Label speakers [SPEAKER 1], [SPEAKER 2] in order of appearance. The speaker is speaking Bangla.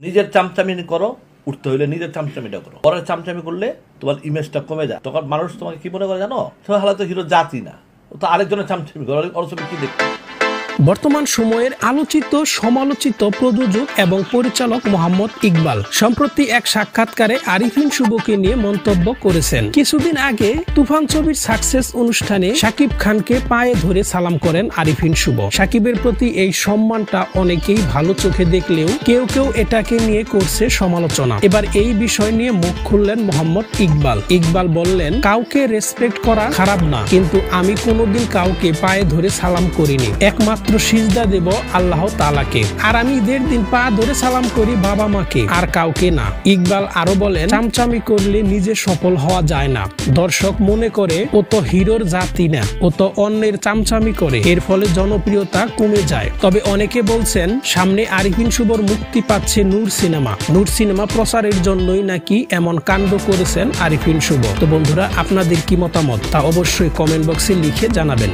[SPEAKER 1] নিজের চামচামি করো, উঠতে হইলে নিজের চামচামিটা করো। পরের চামচামি করলে তোমার ইমেজটা কমে যায়। তখন মানুষ তোমাকে কি মনে করে জানো, তোমার হালাতে হিরো জাতি না, তো আরেকজনের চামচামি করো, ওর ছবি কি দেখতে।
[SPEAKER 2] বর্তমান সময়ের আলোচিত সমালোচিত প্রযোজক এবং পরিচালক মোহাম্মদ ইকবাল সম্প্রতি এক সাক্ষাৎকারে আরিফিন শুভকে নিয়ে মন্তব্য করেছেন। কিছুদিন আগে তুফান ছবির সাকসেস অনুষ্ঠানে শাকিব খানকে পায়ে ধরে সালাম করেন আরিফিন শুভ। শাকিবের প্রতি এই সম্মানটা অনেকেই ভালো চোখে দেখলেও কেউ কেউ এটাকে নিয়ে করছে সমালোচনা। এবার এই বিষয় নিয়ে মুখ খুললেন মোহাম্মদ ইকবাল। ইকবাল বললেন, কাউকে রেসপেক্ট করা খারাপ না, কিন্তু আমি কোনোদিন কাউকে পায়ে ধরে সালাম করিনি। একমাত্র সিজদা দেব আল্লাহ তাআলাকে, আর আমি ঈদের দিন পা ধরে সালাম করি বাবা মাকে, আর কাউকে না। ইকবাল আরো বলেন, চামচামি করলে নিজে সফল হওয়া যায় না। দর্শক মনে করে ও তো হিরোর জাতি না, ও তো অন্যের চামচামি করে, এর ফলে জনপ্রিয়তা কমে যায়। তবে অনেকে বলছেন সামনে আরিফিন শুভর মুক্তি পাচ্ছে নূর সিনেমা প্রচারের জন্যই নাকি এমন কাণ্ড করেছেন আরিফিন শুভ। তো বন্ধুরা, আপনাদের কি মতামত তা অবশ্যই কমেন্ট বক্সে লিখে জানাবেন।